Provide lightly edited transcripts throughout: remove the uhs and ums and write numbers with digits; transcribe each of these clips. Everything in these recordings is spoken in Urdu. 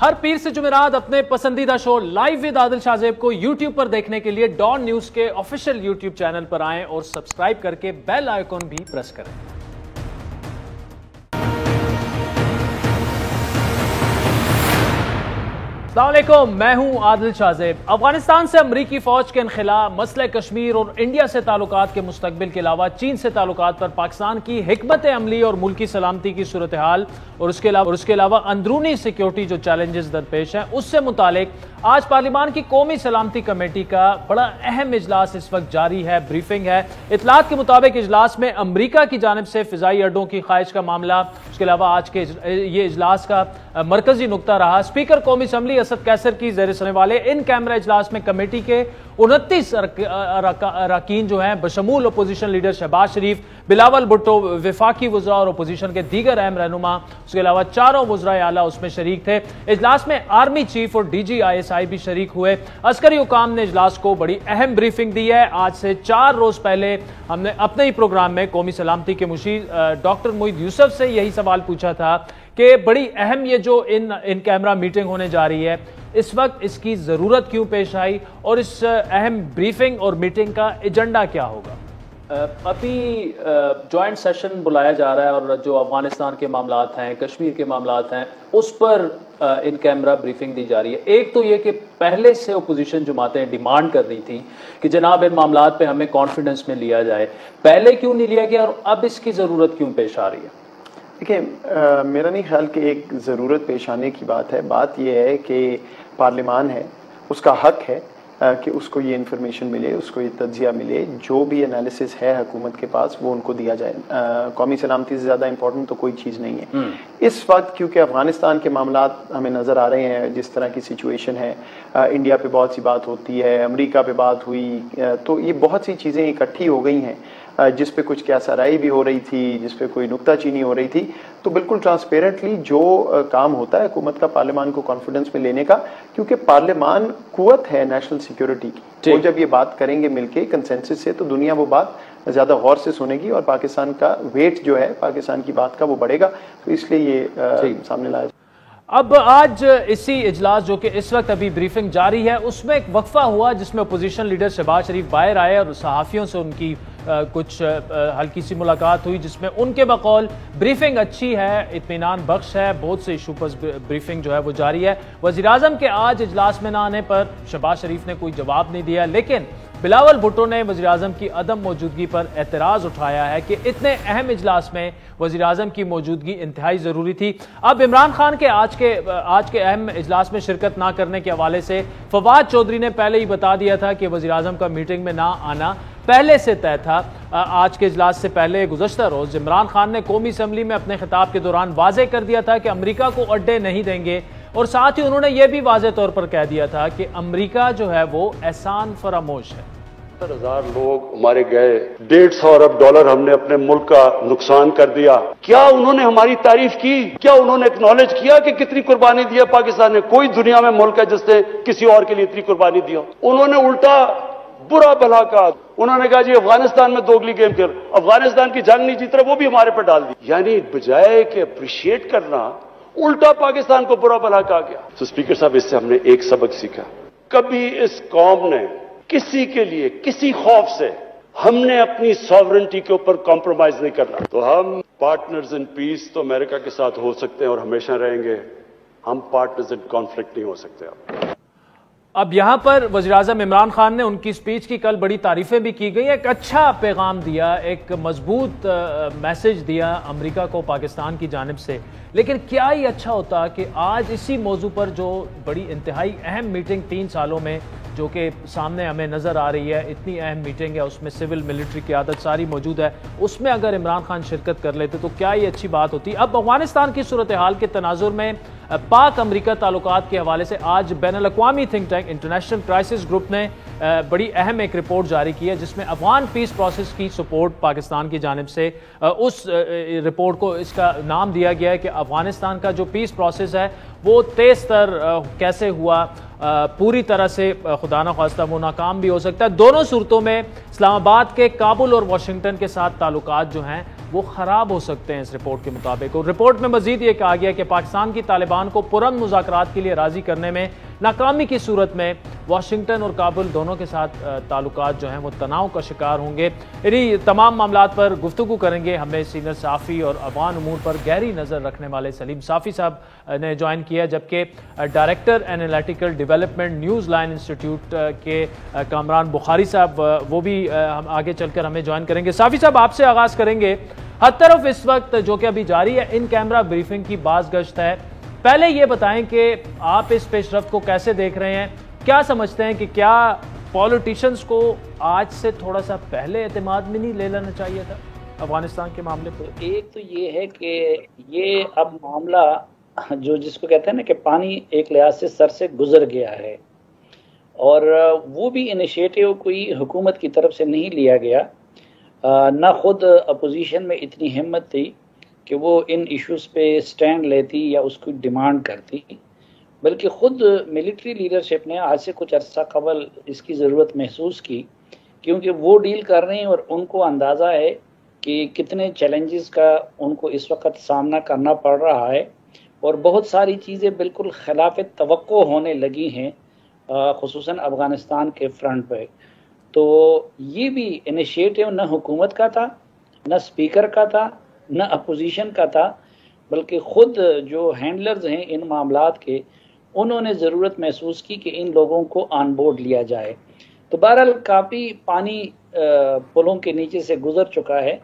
ہر پیر سے جمعرات اپنے پسندیدہ شو لائیو ود عادل شاہ زیب کو یوٹیوب پر دیکھنے کے لیے ڈان نیوز کے آفیشیل یوٹیوب چینل پر آئیں اور سبسکرائب کر کے بیل آئیکن بھی پریس کریں۔ السلام علیکم، میں ہوں عادل شاہ زیب۔ افغانستان سے امریکی فوج کے انخلا، مسئلہ کشمیر اور انڈیا سے تعلقات کے مستقبل کے علاوہ چین سے تعلقات پر پاکستان کی حکمت عملی اور ملکی سلامتی کی صورتحال اور اس کے علاوہ اندرونی سیکیورٹی جو چیلنجز درپیش ہیں اس سے متعلق آج پارلیمان کی قومی سلامتی کمیٹی کا بڑا اہم اجلاس اس وقت جاری ہے، بریفنگ ہے۔ اطلاعات کے مطابق اجلاس میں امریکہ کی جانب سے فضائی اڈوں کی خواہش کا معاملہ، اس کے علاوہ آج کے یہ اجلاس کا مرکزی نقطہ رہا۔ اسپیکر قومی اسمبلی اسد قیصر کی زیر سنے والے ان کیمرہ اجلاس میں کمیٹی کے 29 اراکین جو ہیں بشمول اپوزیشن لیڈر شہباز شریف، بلاول بھٹو، وفاقی وزراء اور اپوزیشن کے دیگر اہم رہنما، اس کے علاوہ چاروں وزراء اعلیٰ اس میں شریک تھے۔ اجلاس میں آرمی چیف اور D G I S I بھی شریک ہوئے۔ عسکری حکام نے اجلاس کو بڑی اہم بریفنگ دی ہے۔ آج سے 4 روز پہلے ہم نے اپنے ہی پروگرام میں قومی سلامتی کے مشیر ڈاکٹر معید یوسف سے یہی سوال پوچھا تھا کہ بڑی اہم یہ جو ان کیمرہ میٹنگ ہونے جا رہی ہے، اس وقت اس کی ضرورت کیوں پیش آئی اور اس اہم بریفنگ اور میٹنگ کا ایجنڈا کیا ہوگا؟ ابھی جوائنٹ سیشن بلایا جا رہا ہے اور جو افغانستان کے معاملات ہیں، کشمیر کے معاملات ہیں، اس پر ان کیمرہ بریفنگ دی جا رہی ہے۔ ایک تو یہ کہ پہلے سے اپوزیشن جماعتیں ڈیمانڈ کر رہی تھیں کہ جناب ان معاملات پہ ہمیں کانفیڈنس میں لیا جائے، پہلے کیوں نہیں لیا گیا اور اب اس کی ضرورت کیوں پیش آ رہی ہے؟ دیکھیں، میرا نہیں خیال کہ ایک ضرورت پیش آنے کی بات ہے۔ بات یہ ہے کہ پارلیمان ہے، اس کا حق ہے کہ اس کو یہ انفارمیشن ملے، اس کو یہ تجزیہ ملے، جو بھی انالیسس ہے حکومت کے پاس وہ ان کو دیا جائے۔ قومی سلامتی سے زیادہ امپورٹنٹ تو کوئی چیز نہیں ہے اس وقت، کیونکہ افغانستان کے معاملات ہمیں نظر آ رہے ہیں جس طرح کی سچویشن ہے۔ انڈیا پہ بہت سی بات ہوتی ہے، امریکہ پہ بات ہوئی، تو یہ بہت سی چیزیں اکٹھی ہو گئی ہیں جس پہ کچھ کیا سرائی بھی ہو رہی تھی، جس پہ کوئی نکتہ چینی ہو رہی تھی۔ تو بالکل ٹرانسپیرنٹلی جو کام ہوتا ہے حکومت کا پارلیمان کو کانفیڈنس میں لینے کا، کیونکہ پارلیمان قوت ہے نیشنل سیکیورٹی کی، وہ جب یہ بات کریں گے مل کے کنسنسس سے تو دنیا وہ بات زیادہ غور سے سنے گی اور پاکستان کا ویٹ جو ہے پاکستان کی بات کا وہ بڑھے گا، تو اس لیے یہ سامنے لایا۔ اب آج اسی اجلاس جو کہ اس وقت ابھی بریفنگ جاری ہے اس میں ایک وقفہ ہوا جس میں اپوزیشن لیڈر شہباز شریف باہر آئے اور صحافیوں سے ان کی کچھ ہلکی سی ملاقات ہوئی، جس میں ان کے بقول بریفنگ اچھی ہے، اطمینان بخش ہے، بہت سے ایشو پر بریفنگ جو ہے وہ جاری ہے۔ وزیراعظم کے آج اجلاس میں نہ آنے پر شہباز شریف نے کوئی جواب نہیں دیا، لیکن بلاول بھٹو نے وزیراعظم کی عدم موجودگی پر اعتراض اٹھایا ہے کہ اتنے اہم اجلاس میں وزیراعظم کی موجودگی انتہائی ضروری تھی۔ اب عمران خان کے آج کے اہم اجلاس میں شرکت نہ کرنے کے حوالے سے فواد چودھری نے پہلے ہی بتا دیا تھا کہ وزیراعظم کا میٹنگ میں نہ آنا پہلے سے طے تھا۔ آج کے اجلاس سے پہلے گزشتہ روز عمران خان نے قومی اسمبلی میں اپنے خطاب کے دوران واضح کر دیا تھا کہ امریکہ کو اڈے نہیں دیں گے، اور ساتھ ہی انہوں نے یہ بھی واضح طور پر کہہ دیا تھا کہ امریکہ جو ہے وہ احسان فراموش ہے۔ 70,000 لوگ ہمارے گئے، $150 ارب ہم نے اپنے ملک کا نقصان کر دیا۔ کیا انہوں نے ہماری تعریف کی؟ کیا انہوں نے اکنالج کیا کہ کتنی قربانی دیا پاکستان نے؟ کوئی دنیا میں ملک ہے جس نے کسی اور کے لیے اتنی قربانی دیا؟ انہوں نے الٹا برا بھلا کہا، انہوں نے کہا جی افغانستان میں دوگلی گیم کر، افغانستان کی جنگ نہیں جیت رہا وہ بھی ہمارے پر ڈال دی۔ یعنی بجائے کہ اپریشیٹ کرنا، الٹا پاکستان کو برا بھلا کہا گیا۔ تو اسپیکر صاحب، اس سے ہم نے ایک سبق سیکھا، کبھی اس قوم نے کسی کے لیے کسی خوف سے ہم نے اپنی ساورنٹی کے اوپر کمپرومائز نہیں کرنا۔ تو ہم پارٹنرز ان پیس تو امریکہ کے ساتھ ہو سکتے ہیں اور ہمیشہ رہیں گے، ہم پارٹنرز ان کانفلکٹ نہیں ہو سکتے۔ اب یہاں پر وزیراعظم عمران خان نے ان کی سپیچ کی کل بڑی تعریفیں بھی کی گئی، ایک اچھا پیغام دیا، ایک مضبوط میسج دیا امریکہ کو پاکستان کی جانب سے، لیکن کیا ہی اچھا ہوتا کہ آج اسی موضوع پر جو بڑی انتہائی اہم میٹنگ 3 سالوں میں جو کہ سامنے ہمیں نظر آ رہی ہے، اتنی اہم میٹنگ ہے، اس میں سول ملٹری قیادت ساری موجود ہے، اس میں اگر عمران خان شرکت کر لیتے تو کیا ہی اچھی بات ہوتی۔ اب افغانستان کی صورتحال کے تناظر میں پاک امریکہ تعلقات کے حوالے سے آج بین الاقوامی think tank international crisis group نے بڑی اہم ایک رپورٹ جاری کی ہے، جس میں افغان پیس پروسیس کی سپورٹ پاکستان کی جانب سے اس رپورٹ کو اس کا نام دیا گیا ہے کہ افغانستان کا جو پیس پروسیس ہے وہ تیز تر کیسے ہوا، پوری طرح سے خدا نخواستہ وہ ناکام بھی ہو سکتا ہے۔ دونوں صورتوں میں اسلام آباد کے کابل اور واشنگٹن کے ساتھ تعلقات جو ہیں وہ خراب ہو سکتے ہیں اس رپورٹ کے مطابق. اور رپورٹ میں مزید یہ کہا گیا کہ پاکستان کی طالبان کو پرامن مذاکرات کے لیے راضی کرنے میں ناکامی کی صورت میں واشنگٹن اور کابل دونوں کے ساتھ تعلقات جو ہیں وہ تناؤ کا شکار ہوں گے. انہی تمام معاملات پر گفتگو کریں گے. ہمیں سینئر صحافی اور افغان امور پر گہری نظر رکھنے والے سلیم صافی صاحب نے جوائن کیا، جبکہ director analytical development news Line institute کے کامران بخاری صاحب وہ بھی ہم آگے چل کر ہمیں جوائن کریں گے. صافی صاحب آپ سے آغاز کریں گے. ہر طرف اس وقت جو کہ ابھی جاری ہے ان کیمرہ بریفنگ کی باز گشت ہے. پہلے یہ بتائیں کہ آپ اس پیش رفت کو کیسے دیکھ رہے ہیں؟ کیا سمجھتے ہیں کہ کیا پولیٹیشینز کو آج سے تھوڑا سا پہلے اعتماد میں نہیں لے لینا چاہیے تھا افغانستان کے معاملے پر؟ ایک تو یہ ہے کہ یہ اب معاملہ جو جس کو کہتے ہیں نا کہ پانی ایک لحاظ سے سر سے گزر گیا ہے، اور وہ بھی انیشیٹو کوئی حکومت کی طرف سے نہیں لیا گیا. نہ خود اپوزیشن میں اتنی ہمت تھی کہ وہ ان ایشوز پہ سٹینڈ لیتی یا اس کو ڈیمانڈ کرتی، بلکہ خود ملٹری لیڈرشپ نے آج سے کچھ عرصہ قبل اس کی ضرورت محسوس کی، کیونکہ وہ ڈیل کر رہے ہیں اور ان کو اندازہ ہے کہ کتنے چیلنجز کا ان کو اس وقت سامنا کرنا پڑ رہا ہے، اور بہت ساری چیزیں بالکل خلاف توقع ہونے لگی ہیں خصوصاً افغانستان کے فرنٹ پہ. تو یہ بھی انیشیٹو نہ حکومت کا تھا، نہ اسپیکر کا تھا، نہ اپوزیشن کا تھا، بلکہ خود جو ہینڈلرز ہیں ان معاملات کے انہوں نے ضرورت محسوس کی کہ ان لوگوں کو آن بورڈ لیا جائے. تو بہرحال کافی پانی پلوں کے نیچے سے گزر چکا ہے،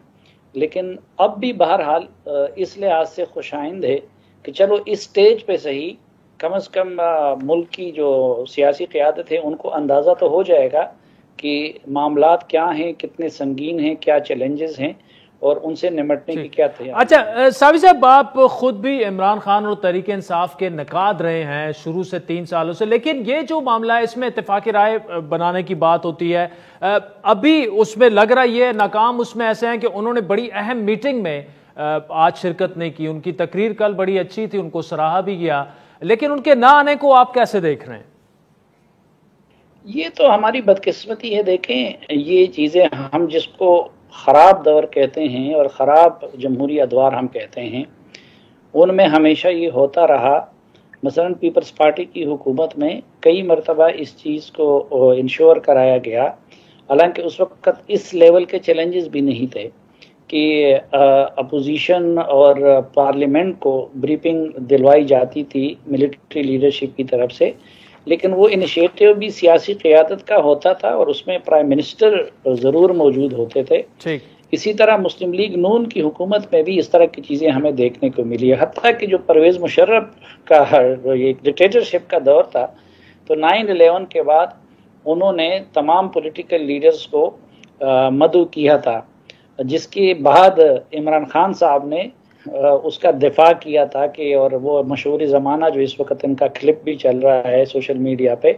لیکن اب بھی بہرحال اس لحاظ سے خوشائند ہے کہ چلو اس سٹیج پہ صحیح کم از کم ملک کی جو سیاسی قیادت ہے ان کو اندازہ تو ہو جائے گا کہ معاملات کیا ہیں، کتنے سنگین ہیں، کیا چیلنجز ہیں، اور ان سے نمٹنے کی کیا تیاری. اچھا صافی صاحب، آپ خود بھی عمران خان اور تحریک انصاف کے نقاد رہے ہیں شروع سے 3 سالوں سے، لیکن یہ جو معاملہ ہے اس میں اتفاق رائے بنانے کی بات ہوتی ہے. ابھی اس میں لگ رہا یہ ناکام اس میں ایسے ہیں کہ انہوں نے بڑی اہم میٹنگ میں آج شرکت نہیں کی. ان کی تقریر کل بڑی اچھی تھی، ان کو سراہا بھی گیا، لیکن ان کے نہ آنے کو آپ کیسے دیکھ رہے ہیں؟ یہ تو ہماری بدقسمتی ہے. دیکھیں یہ چیزیں ہم جس کو خراب دور کہتے ہیں اور خراب جمہوری ادوار ہم کہتے ہیں، ان میں ہمیشہ یہ ہوتا رہا. مثلا پیپلز پارٹی کی حکومت میں کئی مرتبہ اس چیز کو انشور کرایا گیا، حالانکہ اس وقت اس لیول کے چیلنجز بھی نہیں تھے کہ اپوزیشن اور پارلیمنٹ کو بریفنگ دلوائی جاتی تھی ملٹری لیڈرشپ کی طرف سے، لیکن وہ انیشیٹو بھی سیاسی قیادت کا ہوتا تھا اور اس میں پرائم منسٹر ضرور موجود ہوتے تھے. اسی طرح مسلم لیگ نون کی حکومت میں بھی اس طرح کی چیزیں ہمیں دیکھنے کو ملی ہے. حتیٰ کہ جو پرویز مشرف کا ایک ڈکٹیٹرشپ کا دور تھا، تو 9/11 کے بعد انہوں نے تمام پولیٹیکل لیڈرز کو مدعو کیا تھا، جس کے بعد عمران خان صاحب نے اس کا دفاع کیا تھا کہ، اور وہ مشہور زمانہ جو اس وقت ان کا کلپ بھی چل رہا ہے سوشل میڈیا پہ،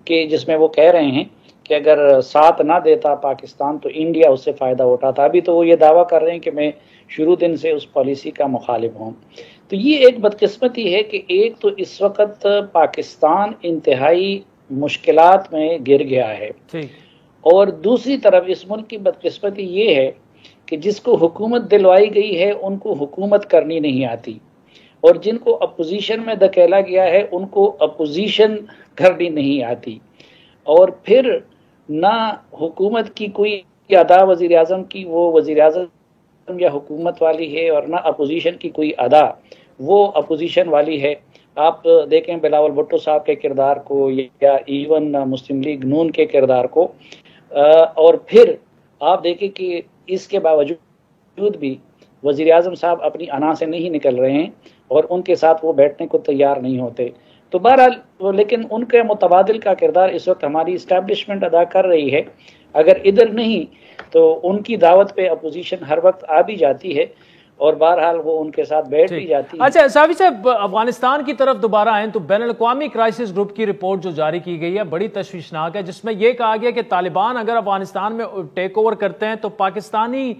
کہ جس میں وہ کہہ رہے ہیں کہ اگر ساتھ نہ دیتا پاکستان تو انڈیا اس سے فائدہ اٹھاتا. ابھی تو وہ یہ دعویٰ کر رہے ہیں کہ میں شروع دن سے اس پالیسی کا مخالف ہوں. تو یہ ایک بدقسمتی ہے کہ ایک تو اس وقت پاکستان انتہائی مشکلات میں گر گیا ہے، اور دوسری طرف اس ملک کی بدقسمتی یہ ہے کہ جس کو حکومت دلوائی گئی ہے ان کو حکومت کرنی نہیں آتی، اور جن کو اپوزیشن میں دھکیلا گیا ہے ان کو اپوزیشن کرنی نہیں آتی. اور پھر نہ حکومت کی کوئی ادا وزیر اعظم کی وہ وزیر اعظم یا حکومت والی ہے، اور نہ اپوزیشن کی کوئی ادا وہ اپوزیشن والی ہے. آپ دیکھیں بلاول بھٹو صاحب کے کردار کو یا ایون مسلم لیگ نون کے کردار کو، اور پھر آپ دیکھیں کہ اس کے باوجود بھی وزیر اعظم صاحب اپنی انا سے نہیں نکل رہے ہیں اور ان کے ساتھ وہ بیٹھنے کو تیار نہیں ہوتے. تو بہرحال لیکن ان کے متبادل کا کردار اس وقت ہماری اسٹیبلشمنٹ ادا کر رہی ہے. اگر ادھر نہیں تو ان کی دعوت پہ اپوزیشن ہر وقت آ بھی جاتی ہے، اور بہرحال وہ ان کے ساتھ بیٹھ بھی جاتی ہے۔ اچھا صافی صاحب، افغانستان کی طرف دوبارہ آئیں تو بین الاقوامی کرائسس گروپ کی رپورٹ جو جاری کی گئی ہے بڑی تشویشناک ہے، جس میں یہ کہا گیا کہ طالبان اگر افغانستان میں ٹیک اوور کرتے ہیں تو پاکستانی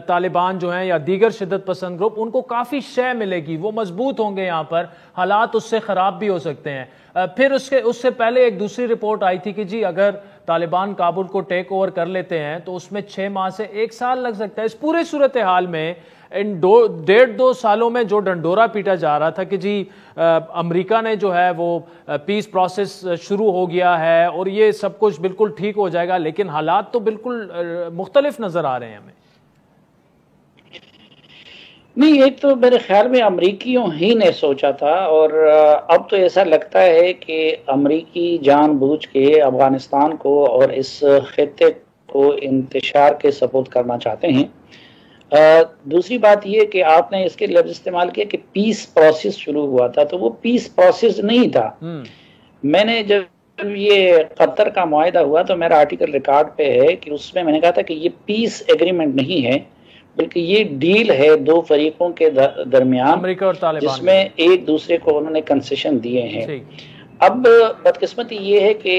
طالبان جو ہیں یا دیگر شدت پسند گروپ ان کو کافی شے ملے گی، وہ مضبوط ہوں گے، یہاں پر حالات اس سے خراب بھی ہو سکتے ہیں۔ پھر اس سے پہلے ایک دوسری رپورٹ آئی تھی کہ جی اگر طالبان کابل کو ٹیک اوور کر لیتے ہیں تو اس میں 6 ماہ سے 1 سال لگ سکتا ہے۔ اس پورے صورتحال میں ان 1.5-2 سالوں میں جو ڈنڈورا پیٹا جا رہا تھا کہ جی امریکہ نے جو ہے وہ پیس پروسیس شروع ہو گیا ہے اور یہ سب کچھ بالکل ٹھیک ہو جائے گا، لیکن حالات تو بالکل مختلف نظر آ رہے ہیں ہمیں۔ نہیں، ایک تو میرے خیال میں امریکیوں ہی نے سوچا تھا، اور اب تو ایسا لگتا ہے کہ امریکی جان بوجھ کے افغانستان کو اور اس خطے کو انتشار کے سپورٹ کرنا چاہتے ہیں۔ دوسری بات یہ کہ آپ نے اس کے لفظ استعمال کیا کہ پیس پروسیس شروع ہوا تھا، تو وہ پیس پروسیس نہیں تھا۔ میں نے جب یہ قطر کا معاہدہ ہوا تو میرا آرٹیکل ریکارڈ پہ ہے کہ اس میں نے کہا تھا کہ یہ پیس ایگریمنٹ نہیں ہے بلکہ یہ ڈیل ہے 2 فریقوں کے درمیان، امریکہ اور طالبان، جس میں ایک دوسرے کو انہوں نے کنسیشن دیے ہیں۔ اب بدقسمتی یہ ہے کہ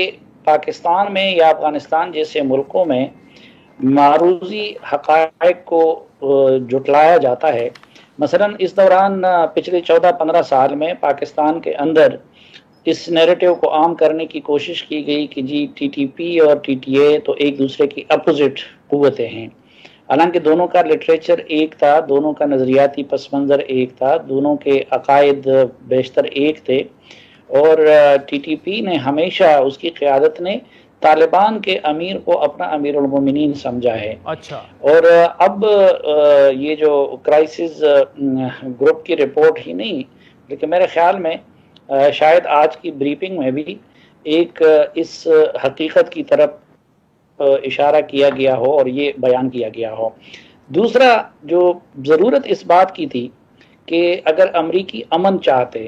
پاکستان میں یا افغانستان جیسے ملکوں میں معروضی حقائق کو جھٹلایا جاتا ہے۔ مثلا اس دوران پچھلے 14-15 سال میں پاکستان کے اندر اس نیریٹو کو عام کرنے کی کوشش کی گئی کہ جی ٹی ٹی پی اور ٹی ٹی اے تو ایک دوسرے کی اپوزٹ قوتیں ہیں، حالانکہ دونوں کا لٹریچر ایک تھا، دونوں کا نظریاتی پس منظر ایک تھا، دونوں کے عقائد بیشتر ایک تھے، اور ٹی ٹی پی نے ہمیشہ، اس کی قیادت نے طالبان کے امیر کو اپنا امیر المومنین سمجھا ہے۔ اچھا، اور اب یہ جو کرائسس گروپ کی رپورٹ ہی نہیں، لیکن میرے خیال میں شاید آج کی بریفنگ میں بھی ایک اس حقیقت کی طرف اشارہ کیا گیا ہو اور یہ بیان کیا گیا ہو۔ دوسرا جو ضرورت اس بات کی تھی کہ اگر امریکی امن چاہتے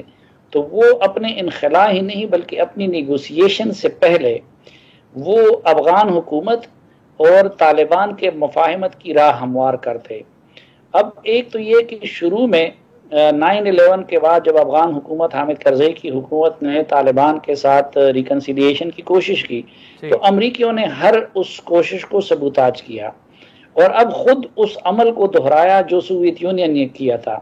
تو وہ اپنے انخلا ہی نہیں بلکہ اپنی نیگوسیشن سے پہلے وہ افغان حکومت اور طالبان کے مفاہمت کی راہ ہموار کرتے۔ اب ایک تو یہ کہ شروع میں 9/11 کے بعد جب افغان حکومت حامد کرزئی کی حکومت نے طالبان کے ساتھ ریکنسیلیشن کی کوشش کی تو امریکیوں نے ہر اس کوشش کو سبوتاج کیا اور اب خود اس عمل کو دہرایا جو سوویت یونین نے کیا تھا۔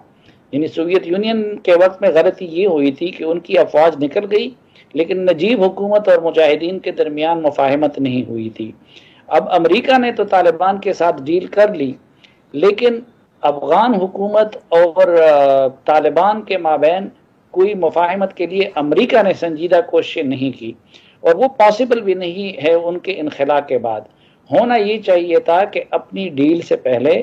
یعنی سوویت یونین کے وقت میں غلطی یہ ہوئی تھی کہ ان کی افواج نکل گئی لیکن نجیب حکومت اور مجاہدین کے درمیان مفاہمت نہیں ہوئی تھی۔ اب امریکہ نے تو طالبان کے ساتھ ڈیل کر لی لیکن افغان حکومت اور طالبان کے مابین کوئی مفاہمت کے لیے امریکہ نے سنجیدہ کوششیں نہیں کی اور وہ پاسبل بھی نہیں ہے ان کے انخلا کے بعد۔ ہونا یہ چاہیے تھا کہ اپنی ڈیل سے پہلے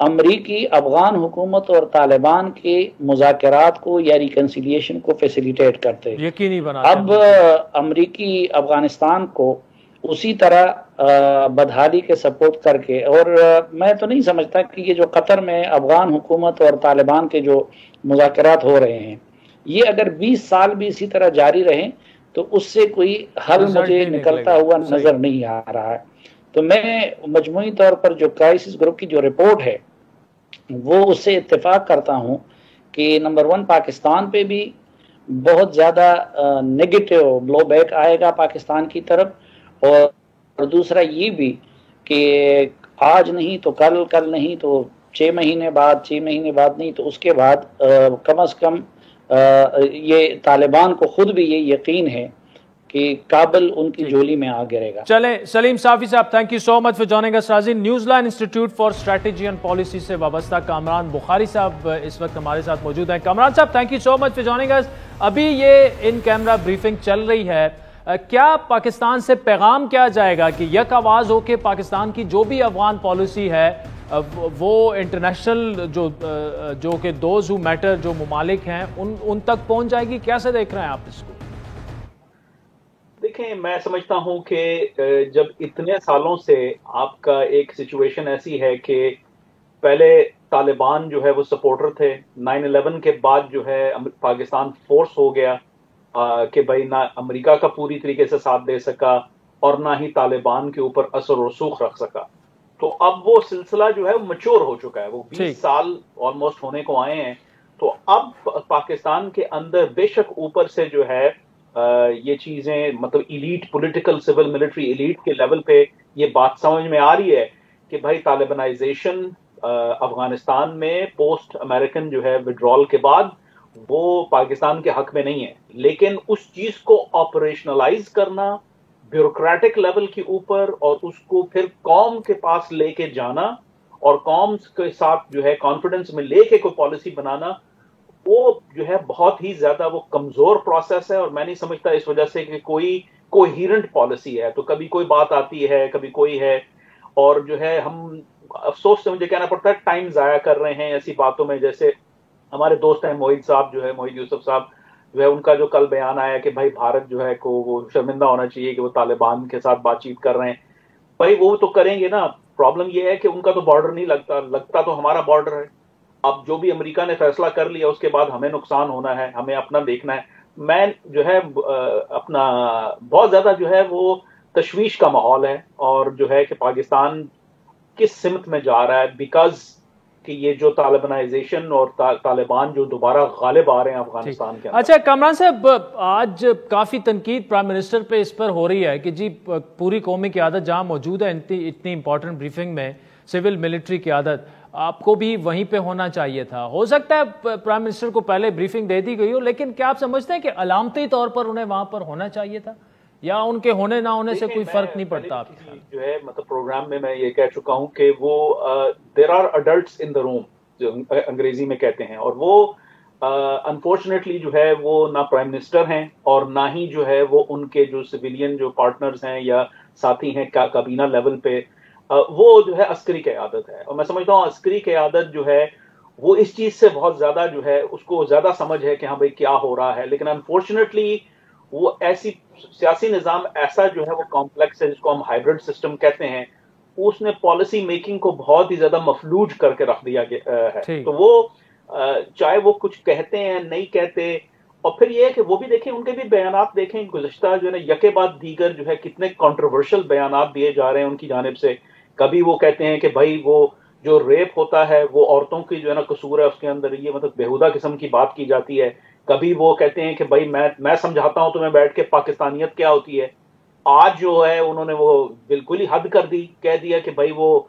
امریکی افغان حکومت اور طالبان کے مذاکرات کو یا ریکنسیلیشن کو فیسیلیٹیٹ کرتے، یقینی بناتے۔ اب امریکی افغانستان کو اسی طرح بدحالی کے سپورٹ کر کے، اور میں تو نہیں سمجھتا کہ یہ جو قطر میں افغان حکومت اور طالبان کے جو مذاکرات ہو رہے ہیں یہ اگر 20 سال بھی اسی طرح جاری رہیں تو اس سے کوئی حل مجھے نکلتا ہوا نظر نہیں آ رہا ہے۔ تو میں مجموعی طور پر جو کرائسس گروپ کی جو رپورٹ ہے وہ اس سے اتفاق کرتا ہوں کہ نمبر 1 پاکستان پہ بھی بہت زیادہ نیگیٹو بلو بیک آئے گا پاکستان کی طرف، اور دوسرا یہ بھی کہ آج نہیں تو کل، کل نہیں تو 6 مہینے بعد، 6 مہینے بعد نہیں تو اس کے بعد کم از کم یہ طالبان کو خود بھی یہ یقین ہے کہ کابل ان کی جولی میں آ گرے گا۔ چلیں سلیم صافی صاحب، thank you so much for joining us. ناظرین، News Line Institute for Strategy and Policy سے وابستہ کامران بخاری صاحب اس وقت ہمارے ساتھ موجود ہیں۔ کامران صاحب، thank you so much for joining us. ابھی یہ ان کیمرہ بریفنگ چل رہی ہے، کیا پاکستان سے پیغام کیا جائے گا کہ یک آواز ہو کے پاکستان کی جو بھی افغان پالیسی ہے وہ انٹرنیشنل جو کہ دوز ہو میٹر جو ممالک ہیں ان تک پہنچ جائے گی؟ کیسے دیکھ رہے ہیں آپ اس کو؟ دیکھیں، میں سمجھتا ہوں کہ جب اتنے سالوں سے آپ کا ایک سچویشن ایسی ہے کہ پہلے طالبان جو ہے وہ سپورٹر تھے، 9/11 کے بعد جو ہے پاکستان فورس ہو گیا کہ بھائی نہ امریکہ کا پوری طریقے سے ساتھ دے سکا اور نہ ہی طالبان کے اوپر اثر و رسوخ رکھ سکا۔ تو اب وہ سلسلہ جو ہے وہ میچور ہو چکا ہے, وہ 20 سال آلموسٹ ہونے کو آئے ہیں. تو اب پاکستان کے اندر بے شک اوپر سے جو ہے یہ چیزیں مطلب elite political civil military elite کے لیول پہ یہ بات سمجھ میں آ رہی ہے کہ بھائی طالبانائزیشن افغانستان میں پوسٹ امریکن جو ہے وڈرال کے بعد وہ پاکستان کے حق میں نہیں ہے, لیکن اس چیز کو آپریشنلائز کرنا بیوروکریٹک لیول کے اوپر اور اس کو پھر قوم کے پاس لے کے جانا اور قوم کے ساتھ جو ہے کانفیڈنس میں لے کے کوئی پالیسی بنانا, وہ جو ہے بہت ہی زیادہ وہ کمزور پروسیس ہے. اور میں نہیں سمجھتا اس وجہ سے کہ کوئی کوہیرنٹ پالیسی ہے. تو کبھی کوئی بات آتی ہے, کبھی کوئی ہے, اور جو ہے ہم افسوس سے مجھے کہنا پڑتا ہے ٹائم ضائع کر رہے ہیں ایسی باتوں میں. جیسے ہمارے دوست ہیں موحد صاحب جو ہے, موحد یوسف صاحب جو ہے, ان کا جو کل بیان آیا کہ بھائی بھارت جو ہے کو وہ شرمندہ ہونا چاہیے کہ وہ طالبان کے ساتھ بات چیت کر رہے ہیں. بھائی وہ تو کریں گے نا, پرابلم یہ ہے کہ ان کا تو بارڈر نہیں لگتا تو ہمارا بارڈر ہے. اب جو بھی امریکہ نے فیصلہ کر لیا اس کے بعد ہمیں نقصان ہونا ہے, ہمیں اپنا دیکھنا ہے. میں جو ہے اپنا بہت زیادہ جو ہے وہ تشویش کا ماحول ہے, اور جو ہے کہ پاکستان کس سمت میں جا رہا ہے, بیکاز کہ یہ جو طالبانائزیشن اور طالبان جو دوبارہ غالب آ رہے ہیں افغانستان کے اندر. اچھا کامران صاحب, آج کافی تنقید پرائم منسٹر پہ اس پر ہو رہی ہے کہ جی پوری قومی قیادت جہاں موجود ہے اتنی امپورٹنٹ بریفنگ میں, سول ملٹری قیادت, آپ کو بھی وہیں پہ ہونا چاہیے تھا. ہو سکتا ہے پرائم منسٹر کو پہلے بریفنگ دے دی گئی ہو, لیکن کیا آپ سمجھتے ہیں کہ علامتی طور پر انہیں وہاں پر ہونا چاہیے تھا, یا ان کے ہونے نہ ہونے سے کوئی فرق نہیں پڑتا؟ آپ جو ہے مطلب پروگرام میں یہ کہہ چکا ہوں کہ وہ دیر آر اڈلٹس ان دا روم جو انگریزی میں کہتے ہیں, اور وہ انفارچونیٹلی جو ہے وہ نہ پرائم منسٹر ہیں اور نہ ہی جو ہے وہ ان کے جو سویلین جو پارٹنرز ہیں یا ساتھی ہیں کابینہ لیول پہ, وہ جو ہے عسکری قیادت ہے. اور میں سمجھتا ہوں عسکری قیادت جو ہے وہ اس چیز سے بہت زیادہ جو ہے اس کو زیادہ سمجھ ہے کہ ہاں بھائی کیا ہو رہا ہے, لیکن انفارچونیٹلی وہ ایسی سیاسی نظام ایسا جو ہے وہ کمپلیکس ہے جس کو ہم ہائیبرڈ سسٹم کہتے ہیں, اس نے پالیسی میکنگ کو بہت ہی زیادہ مفلوج کر کے رکھ دیا ہے. تو وہ چاہے وہ کچھ کہتے ہیں نہیں کہتے, اور پھر یہ ہے کہ وہ بھی دیکھیں ان کے بھی بیانات دیکھیں, گزشتہ جو ہے نا یکے بعد دیگر جو ہے کتنے کنٹروورشل بیانات دیے جا رہے ہیں ان کی جانب سے. کبھی وہ کہتے ہیں کہ بھائی وہ جو ریپ ہوتا ہے وہ عورتوں کی جو ہے نا قصور ہے اس کے اندر, یہ مطلب بےہودہ قسم کی بات کی جاتی ہے. کبھی وہ کہتے ہیں کہ بھائی میں سمجھاتا ہوں تمہیں بیٹھ کے پاکستانیت کیا ہوتی ہے. آج جو ہے انہوں نے وہ بالکل ہی حد کر دی, کہہ دیا کہ بھائی وہ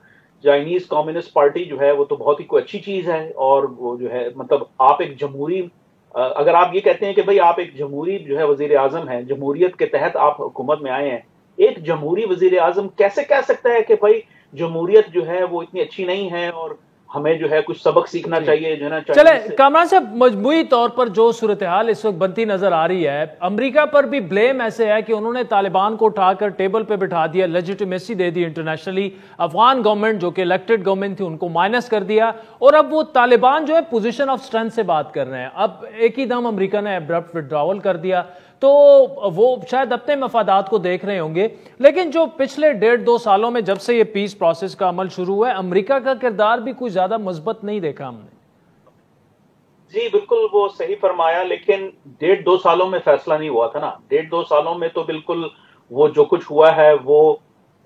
چائنیز کمیونسٹ پارٹی جو ہے وہ تو بہت ہی کوئی اچھی چیز ہے, اور وہ جو ہے مطلب آپ ایک جمہوری, اگر آپ یہ کہتے ہیں کہ بھئی آپ ایک جمہوری جو ہے وزیر اعظم ہیں, جمہوریت کے تحت آپ حکومت میں آئے ہیں, ایک جمہوری وزیر اعظم کیسے کہہ سکتا ہے کہ بھئی جمہوریت جو ہے وہ اتنی اچھی نہیں ہے اور ہمیں جو ہے کچھ سبق سیکھنا چاہیے جو ہے نا. چلے کامران صاحب, مجموعی طور پر جو صورتحال اس وقت بنتی نظر آ رہی ہے, امریکہ پر بھی بلیم ایسے ہے کہ انہوں نے طالبان کو اٹھا کر ٹیبل پہ بٹھا دیا, لیجیٹیمیسی دے دی انٹرنیشنلی, افغان گورنمنٹ جو کہ الیکٹڈ گورنمنٹ تھی ان کو مائنس کر دیا, اور اب وہ طالبان جو ہے پوزیشن آف اسٹرینتھ سے بات کر رہے ہیں. اب ایک ہی دم امریکہ نے ابرپٹ وڈراول کر دیا, تو وہ شاید اپنے مفادات کو دیکھ رہے ہوں گے. لیکن جو پچھلے 1.5-2 سالوں میں جب سے یہ پیس پروسیس کا عمل شروع ہوا ہے, امریکہ کا کردار بھی کوئی زیادہ مثبت نہیں دیکھا ہم نے. جی بالکل وہ صحیح فرمایا, لیکن 1.5-2 سالوں میں فیصلہ نہیں ہوا تھا نا. 1.5-2 سالوں میں تو بالکل وہ جو کچھ ہوا ہے وہ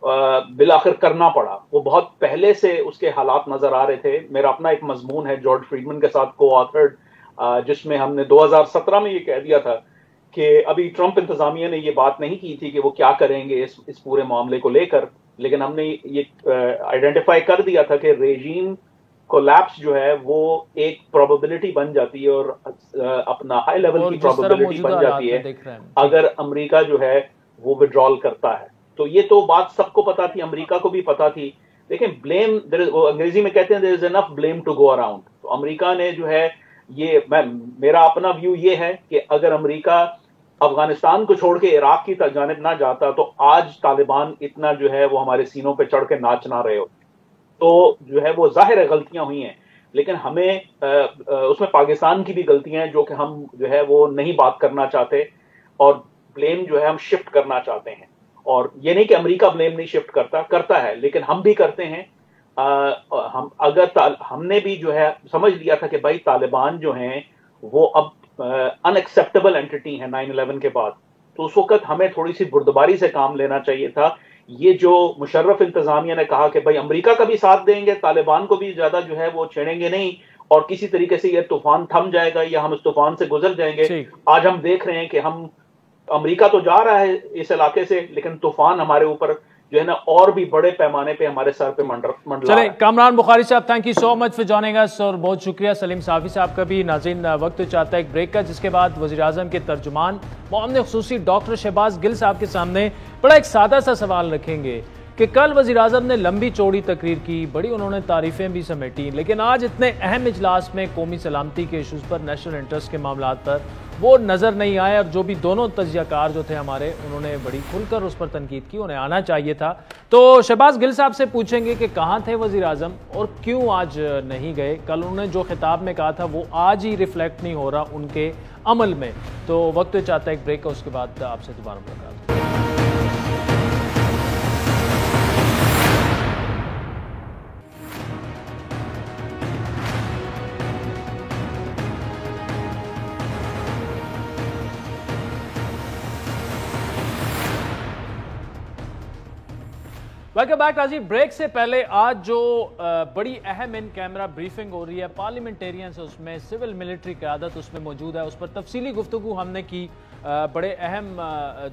بالآخر کرنا پڑا. وہ بہت پہلے سے اس کے حالات نظر آ رہے تھے. میرا اپنا ایک مضمون ہے جارج فریڈمن کے ساتھ کو آتھرڈ, جس میں ہم نے 2017 میں یہ کہہ دیا تھا کہ ابھی ٹرمپ انتظامیہ نے یہ بات نہیں کی تھی کہ وہ کیا کریں گے اس پورے معاملے کو لے کر, لیکن ہم نے یہ آئیڈینٹیفائی کر دیا تھا کہ ریجیم کولیپس جو ہے وہ ایک پروبیبلٹی بن جاتی ہے, اور اپنا ہائی لیول کی پروبیبلٹی بن جاتی ہے اگر امریکہ جو ہے وہ وڈرال کرتا ہے. تو یہ تو بات سب کو پتا تھی, امریکہ کو بھی پتا تھی, لیکن بلیم انگریزی میں کہتے ہیں there is enough blame to go around. تو امریکہ نے جو ہے یہ, میرا اپنا ویو یہ ہے کہ اگر امریکہ افغانستان کو چھوڑ کے عراق کی جانب نہ جاتا تو آج طالبان اتنا جو ہے وہ ہمارے سینوں پہ چڑھ کے ناچ نہ رہے ہو. تو جو ہے وہ ظاہر ہے غلطیاں ہوئی ہیں, لیکن ہمیں اس میں پاکستان کی بھی غلطیاں ہیں جو کہ ہم جو ہے وہ نہیں بات کرنا چاہتے, اور بلیم جو ہے ہم شفٹ کرنا چاہتے ہیں. اور یہ نہیں کہ امریکہ بلیم نہیں شفٹ کرتا ہے, لیکن ہم بھی کرتے ہیں. ہم نے بھی جو ہے سمجھ لیا تھا کہ بھائی طالبان جو ہیں وہ اب ان ایکسیپٹیبل اینٹی ہیں 9/11 کے بعد, تو اس وقت ہمیں تھوڑی سی بردباری سے کام لینا چاہیے تھا یہ جو مشرف انتظامیہ نے کہا کہ بھائی امریکہ کا بھی ساتھ دیں گے, طالبان کو بھی زیادہ جو ہے وہ چھیڑیں گے نہیں, اور کسی طریقے سے یہ طوفان تھم جائے گا یا ہم اس طوفان سے گزر جائیں گے. آج ہم دیکھ رہے ہیں کہ ہم امریکہ تو جا رہا ہے اس علاقے سے, لیکن طوفان ہمارے اوپر جو ہے نا اور بھی بڑے پیمانے پہ ہمارے سر پہ منڈلا. چلے کامران بخاری صاحب, thank you so much for joining us, اور بہت شکریہ سلیم صافی صاحب کا بھی. ناظرین وقت چاہتا ہے ایک بریک کا, جس کے بعد وزیر اعظم کے ترجمان معاون خصوصی ڈاکٹر شہباز گل صاحب کے سامنے بڑا ایک سادہ سا سوال رکھیں گے کہ کل وزیر اعظم نے لمبی چوڑی تقریر کی, بڑی انہوں نے تعریفیں بھی سمیٹی, لیکن آج اتنے اہم اجلاس میں قومی سلامتی کے ایشوز پر, نیشنل انٹرسٹ کے معاملات پر وہ نظر نہیں آئے, اور جو بھی دونوں تجزیہ کار جو تھے ہمارے, انہوں نے بڑی کھل کر اس پر تنقید کی, انہیں آنا چاہیے تھا. تو شہباز گل صاحب سے پوچھیں گے کہ کہاں تھے وزیر اعظم اور کیوں آج نہیں گئے. کل انہوں نے جو خطاب میں کہا تھا وہ آج ہی ریفلیکٹ نہیں ہو رہا ان کے عمل میں. تو وقت چاہتا ہے ایک بریک کا, اس کے بعد آپ سے دوبارہ ملاقات. ویلکم بیک راجی. بریک سے پہلے آج جو بڑی اہم ان کیمرہ بریفنگ ہو رہی ہے پارلیمنٹیرینز, اس میں سول ملٹری قیادت اس میں موجود ہے, اس پر تفصیلی گفتگو ہم نے کی. بڑے اہم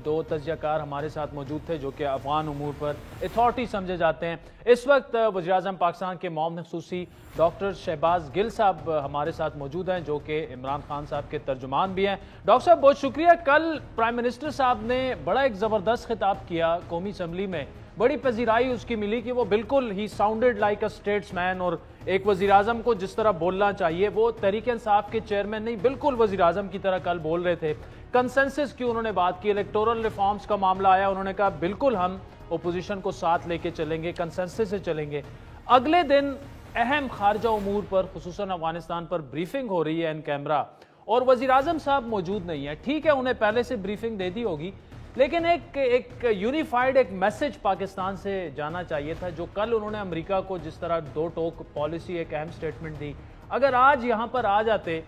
دو تجزیہ کار ہمارے ساتھ موجود تھے جو کہ افغان امور پر اتھارٹی سمجھے جاتے ہیں. اس وقت وزیر اعظم پاکستان کے معاون خصوصی ڈاکٹر شہباز گل صاحب ہمارے ساتھ موجود ہیں جو کہ عمران خان صاحب کے ترجمان بھی ہیں. ڈاکٹر صاحب بہت شکریہ. کل پرائم منسٹر صاحب نے بڑا ایک زبردست خطاب کیا قومی اسمبلی میں, بڑی پذیرائی اس کی ملی کہ وہ بالکل ہی ساؤنڈڈ لائک اے اسٹیٹس مین, اور ایک وزیر اعظم کو جس طرح بولنا چاہیے وہ تحریک انصاف کے چیئرمین نہیں, بالکل وزیر اعظم کی طرح کل بول رہے تھے. کنسنسس کی انہوں نے بات کی, الیکٹورل ریفارمز کا معاملہ آیا, انہوں نے کہا بالکل ہم اپوزیشن کو ساتھ لے کے چلیں گے, کنسنسس سے چلیں گے. اگلے دن اہم خارجہ امور پر خصوصاً افغانستان پر بریفنگ ہو رہی ہے ان کیمرہ, اور وزیر اعظم صاحب موجود نہیں ہیں. ٹھیک ہے انہیں پہلے سے بریفنگ دے دی ہوگی, لیکن ایک یونیفائیڈ ایک میسج پاکستان سے جانا چاہیے تھا, جو کل انہوں نے امریکہ کو جس طرح دو ٹوک پالیسی ایک اہم سٹیٹمنٹ دی. اگر آج یہاں پر آ جاتے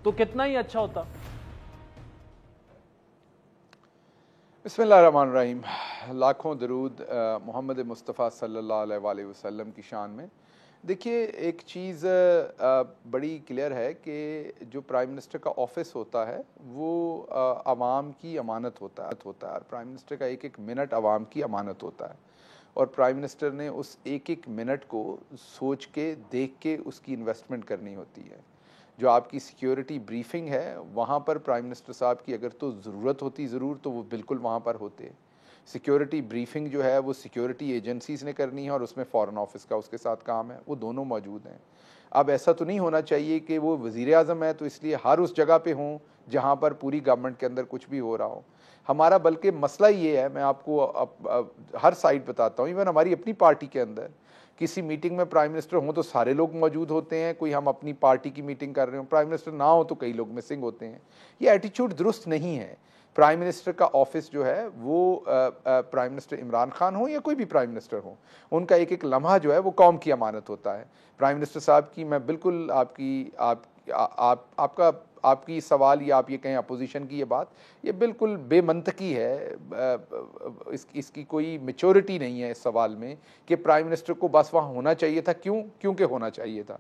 تو کتنا ہی اچھا ہوتا. بسم اللہ الرحمن الرحیم. لاکھوں درود محمد مصطفیٰ صلی اللہ علیہ وآلہ وسلم کی شان میں. دیکھیے ایک چیز بڑی کلیئر ہے کہ جو پرائم منسٹر کا آفس ہوتا ہے وہ عوام کی امانت ہوتا ہے, اور پرائم منسٹر کا ایک ایک منٹ عوام کی امانت ہوتا ہے, اور پرائم منسٹر نے اس ایک ایک منٹ کو سوچ کے دیکھ کے اس کی انویسٹمنٹ کرنی ہوتی ہے. جو آپ کی سیکیورٹی بریفنگ ہے وہاں پر پرائم منسٹر صاحب کی اگر تو ضرورت ہوتی ضرور تو وہ بالکل وہاں پر ہوتے. سیکیورٹی بریفنگ جو ہے وہ سیکیورٹی ایجنسیز نے کرنی ہے, اور اس میں فارن آفس کا اس کے ساتھ کام ہے, وہ دونوں موجود ہیں. اب ایسا تو نہیں ہونا چاہیے کہ وہ وزیر اعظم ہے تو اس لیے ہر اس جگہ پہ ہوں جہاں پر پوری گورنمنٹ کے اندر کچھ بھی ہو رہا ہو. ہمارا بلکہ مسئلہ یہ ہے, میں آپ کو ہر سائٹ بتاتا ہوں, ایون ہماری اپنی پارٹی کے اندر کسی میٹنگ میں پرائم منسٹر ہوں تو سارے لوگ موجود ہوتے ہیں, کوئی ہم اپنی پارٹی کی میٹنگ کر رہے ہوں پرائم منسٹر نہ ہو تو کئی لوگ مسنگ ہوتے ہیں. یہ ایٹیچیوڈ درست نہیں ہے. پرائم منسٹر کا آفس جو ہے وہ پرائم منسٹر عمران خان ہو یا کوئی بھی پرائم منسٹر ہو, ان کا ایک ایک لمحہ جو ہے وہ قوم کی امانت ہوتا ہے. پرائم منسٹر صاحب کی میں بالکل آپ کی سوال یا آپ یہ کہیں اپوزیشن کی یہ بات یہ بالکل بے منطقی ہے. اس کی کوئی میچورٹی نہیں ہے اس سوال میں کہ پرائم منسٹر کو بس وہاں ہونا چاہیے تھا. کیونکہ ہونا چاہیے تھا.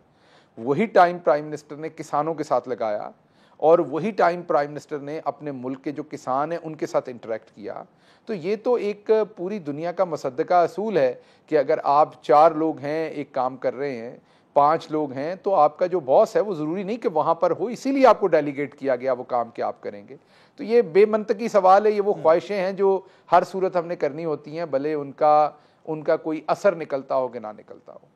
وہی ٹائم پرائم منسٹر نے کسانوں کے ساتھ لگایا, اور وہی ٹائم پرائم منسٹر نے اپنے ملک کے جو کسان ہیں ان کے ساتھ انٹریکٹ کیا. تو یہ تو ایک پوری دنیا کا مصدقہ اصول ہے کہ اگر آپ 4 لوگ ہیں ایک کام کر رہے ہیں, 5 لوگ ہیں, تو آپ کا جو باس ہے وہ ضروری نہیں کہ وہاں پر ہو, اسی لیے آپ کو ڈیلیگیٹ کیا گیا وہ کام کہ آپ کریں گے. تو یہ بے منطقی سوال ہے. یہ وہ خواہشیں ہیں جو ہر صورت ہم نے کرنی ہوتی ہیں, بھلے ان کا کوئی اثر نکلتا ہو کہ نہ نکلتا ہو.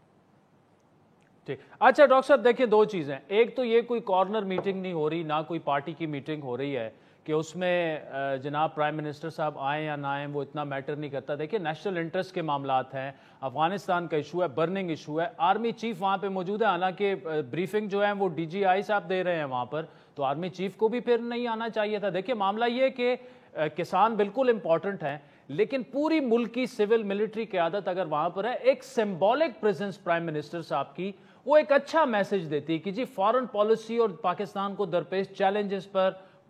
ٹھیک. اچھا ڈاکٹر صاحب دیکھیں دو چیزیں, ایک تو یہ کوئی کارنر میٹنگ نہیں ہو رہی, نہ کوئی پارٹی کی میٹنگ ہو رہی ہے کہ اس میں جناب پرائم منسٹر صاحب آئیں یا نہ آئیں وہ اتنا میٹر نہیں کرتا. دیکھیں نیشنل انٹرسٹ کے معاملات ہیں, افغانستان کا ایشو ہے, برننگ ایشو ہے, آرمی چیف وہاں پہ موجود ہے, حالانکہ بریفنگ جو ہے وہ ڈی جی آئی صاحب دے رہے ہیں وہاں پر, تو آرمی چیف کو بھی پھر نہیں آنا چاہیے تھا. دیکھیں معاملہ یہ کہ کسان بالکل امپورٹنٹ ہیں, لیکن پوری ملک کی سول ملٹری قیادت اگر وہاں پر ہے, ایک سمبولک پریزنس پرائم منسٹر صاحب کی وہ ایک اچھا میسج دیتی ہے کہ جی فارن پالیسی اور پاکستان کو درپیش چیلنجز پر